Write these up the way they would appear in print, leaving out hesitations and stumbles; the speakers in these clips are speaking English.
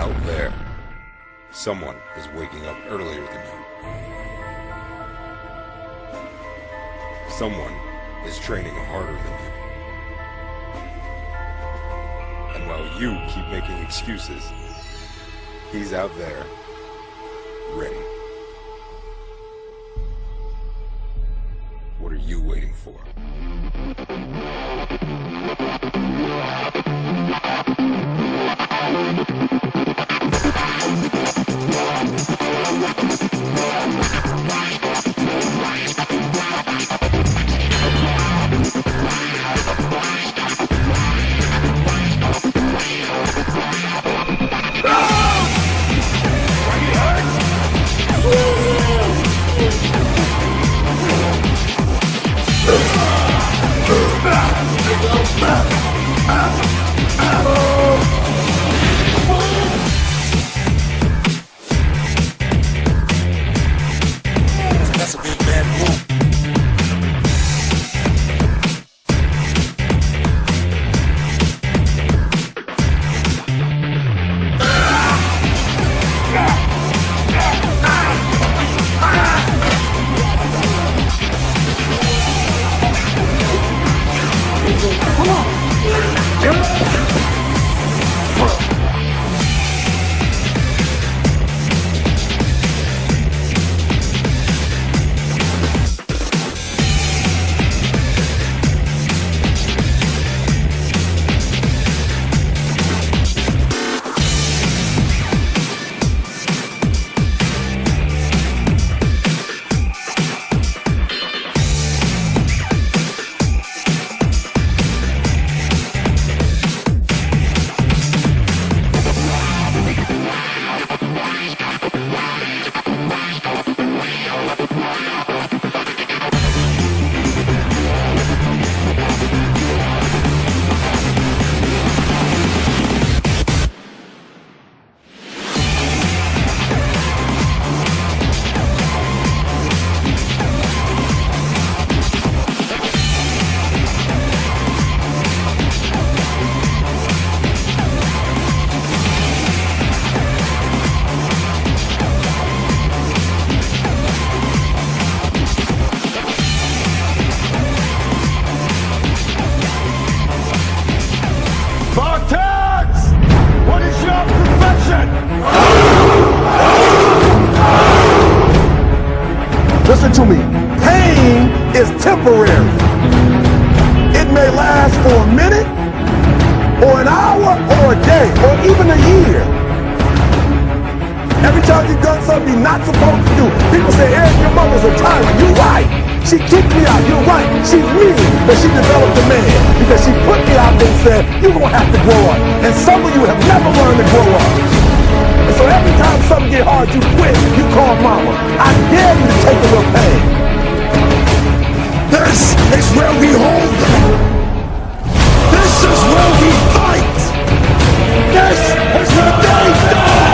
Out there, someone is waking up earlier than you. Someone is training harder than you. And while you keep making excuses, he's out there, ready. What are you waiting for? That's a big bad move. What is your profession? Listen to me. Pain is temporary. It may last for a minute, or an hour, or a day, or even a year. Every time you've done something you're not supposed to do, people say, Eric, your mother's a tyrant. You're right. She kicked me out. You're right. She's mean, but she developed a man because she put me out there and said, you're going to have to grow up. And some of you have never learned to grow up. And so every time something get hard, you quit. You call mama. I dare you to take a little pain. This is where we hold them. This is where we fight. This is where they die.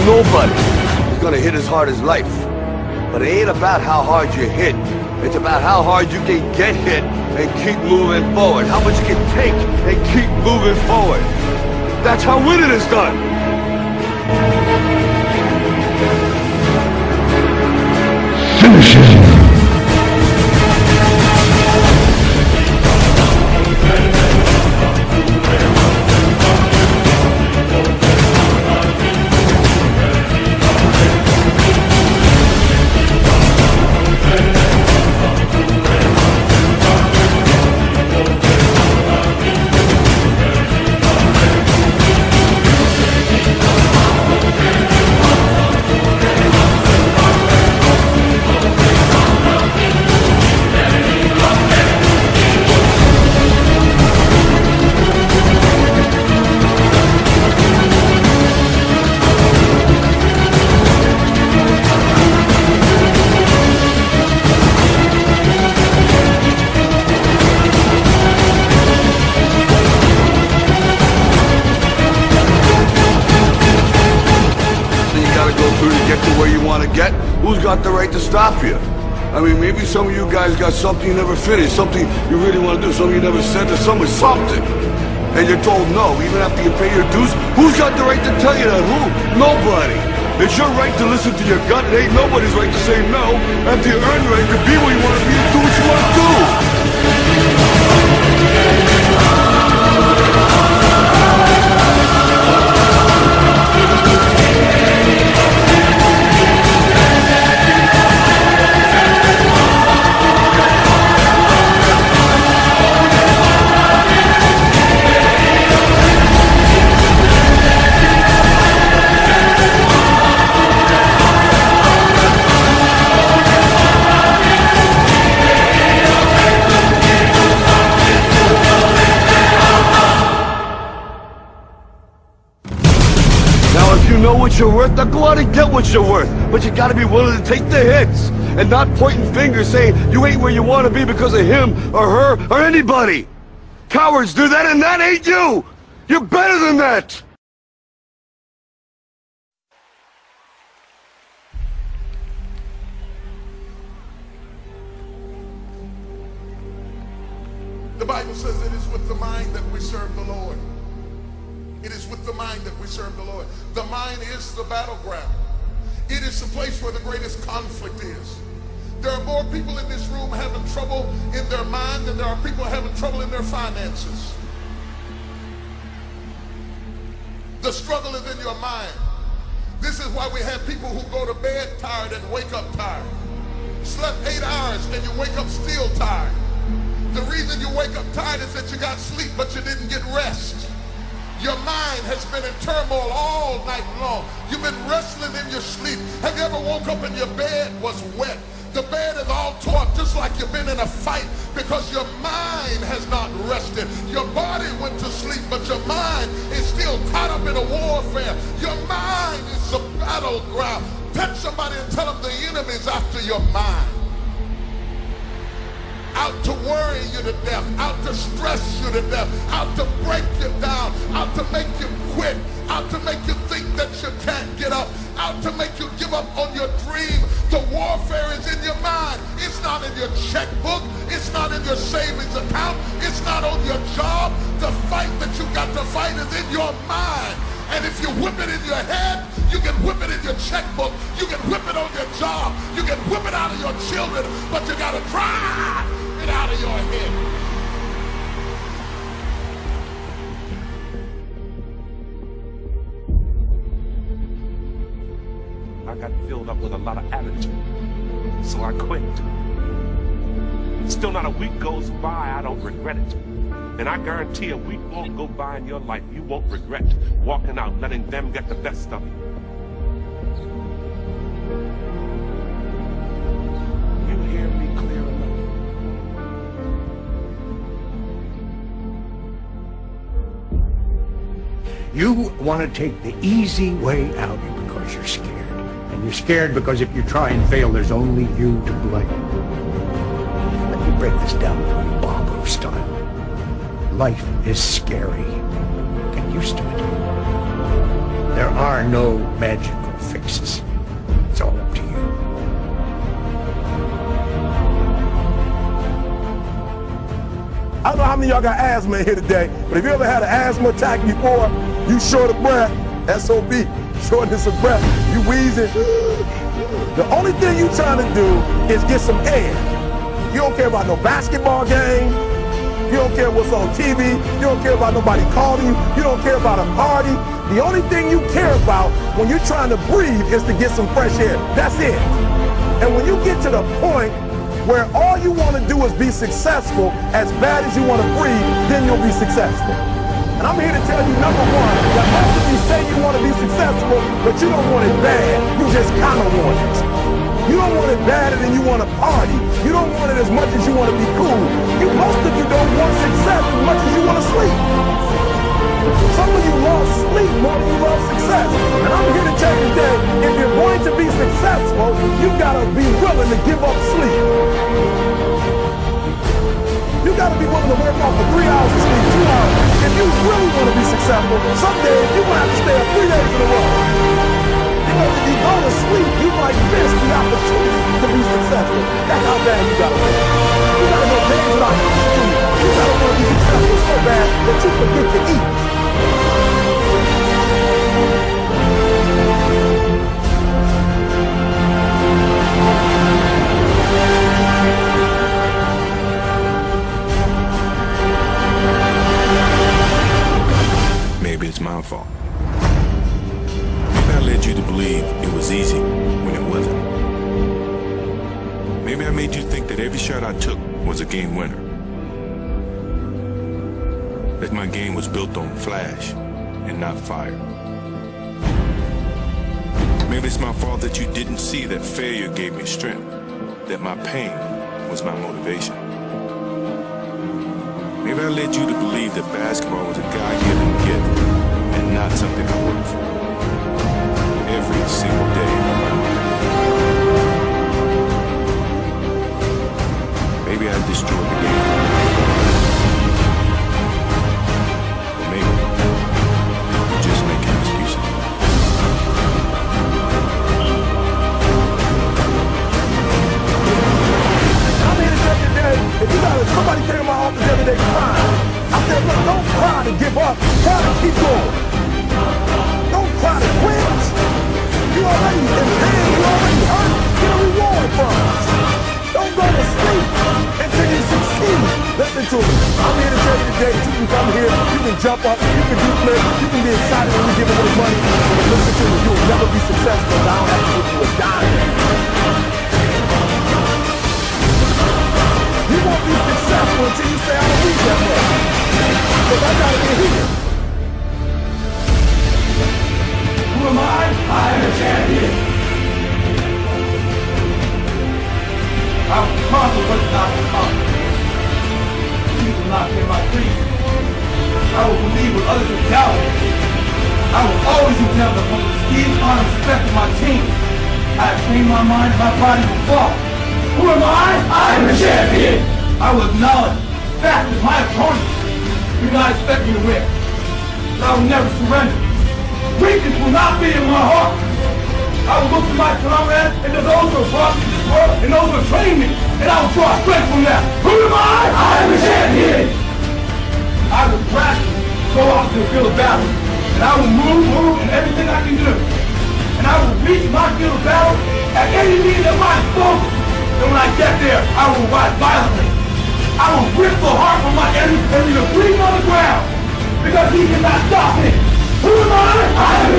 Nobody is gonna hit as hard as life. But it ain't about how hard you hit. It's about how hard you can get hit and keep moving forward. How much you can take and keep moving forward. That's how winning is done. Finish him. want to get, who's got the right to stop you? I mean, maybe some of you guys got something you never finished, something you really want to do, something you never said to someone, something. And you're told no, even after you pay your dues. Who's got the right to tell you that? Who? Nobody. It's your right to listen to your gut. It ain't nobody's right to say no. After you earn your right to be where you want to be and do what you want to do. Know what you're worth, now go out and get what you're worth. But you gotta be willing to take the hits and not pointing fingers saying you ain't where you want to be because of him or her or anybody. Cowards do that, and that ain't you. You're better than that. The Bible says it is with the mind that we serve the Lord. It is with the mind that we serve the Lord. The mind is the battleground. It is the place where the greatest conflict is. There are more people in this room having trouble in their mind than there are people having trouble in their finances. The struggle is in your mind. This is why we have people who go to bed tired and wake up tired. Slept 8 hours and you wake up still tired. The reason you wake up tired is that you got sleep but you didn't get rest. Your mind has been in turmoil all night long. You've been wrestling in your sleep. Have you ever woke up and your bed was wet? The bed is all torn up just like you've been in a fight because your mind has not rested. Your body went to sleep, but your mind is still caught up in a warfare. Your mind is the battleground. Touch somebody and tell them the enemy's after your mind. Out to worry you to death, out to stress you to death, out to break you down, out to make you quit, out to make you think that you can't get up, out to make you give up on your dream. The warfare is in your mind. It's not in your checkbook. It's not in your savings account. It's not on your job. The fight that you got to fight is in your mind. And if you whip it in your head, you can whip it in your checkbook. You can whip it on your job. You can whip it out of your children. But you got to drive it out of your head. I got filled up with a lot of attitude, so I quit. Still not a week goes by, I don't regret it. And I guarantee a week won't go by in your life you won't regret walking out, letting them get the best of you. You hear me clear enough? You want to take the easy way out because you're scared. And you're scared because if you try and fail, there's only you to blame. Let me break this down for you, Bobo style. Life is scary. Get used to it. There are no magical fixes. It's all up to you. I don't know how many of y'all got asthma in here today, but if you ever had an asthma attack before, you short of breath, SOB, shortness of breath, you wheezing. The only thing you trying to do is get some air. You don't care about no basketball game. You don't care what's on TV. You don't care about nobody calling you. You don't care about a party. The only thing you care about when you're trying to breathe is to get some fresh air. That's it. And when you get to the point where all you want to do is be successful as bad as you want to breathe, then you'll be successful. And I'm here to tell you, number one, that most of you say you want to be successful, but you don't want it bad. You just kind of want it. You don't want it badder than you want to party. You don't want it as much as you want to be cool. Most of you don't want success as much as you want to sleep. Some of you love sleep more than you love success. And I'm here to tell you today, if you're going to be successful, you got to be willing to give up sleep. You got to be willing to work off for 3 hours of sleep, 2 hours. If you really want to be successful, some days you're going to have to stay up 3 days in a row. Because if you go to sleep, you might led you to believe it was easy when it wasn't. Maybe I made you think that every shot I took was a game winner. That my game was built on flash and not fire. Maybe it's my fault that you didn't see that failure gave me strength, that my pain was my motivation. Maybe I led you to believe that basketball was a God-given gift and not something I worked for every single day of my life. Maybe I destroyed the game. Or maybe I'm just making excuses. I'm here to tell you today, if you got somebody came in my office every day crying, I said, look, don't cry to give up, cry to keep going. Don't cry to quit. You already in pain, you already hurt, get a reward from us. Don't go to sleep until you succeed. Listen to me. I'm here to tell you today that you can come here, you can jump up, you can do flips, you can be excited when we give away money. But listen to me, you'll never be successful if I don't have to give you a dime. You won't be successful until you say, I don't need that money. Because I gotta be here. Who am I? I am a champion. I will conquer what's not to conquer. People not in my creed. I will believe what others have doubted. I will always endeavor upon the esteem, honor, and respect of my team. I have trained my mind and my body to fall. Who am I? I am a champion. I will acknowledge the fact that my opponents do not expect me to win. But I will never surrender. Weakness will not be in my heart. I will look to my comrades and to those who have brought me to this world and those who have trained me, and I will draw strength from them. Who am I? I am a champion. I will practice go out to the field of battle, and I will move in everything I can do. And I will reach my field of battle at any means at my disposal. And when I get there, I will rise violently. I will rip the heart from my enemy and leave him bleeding on the ground, because he cannot stop me. Who am I? I am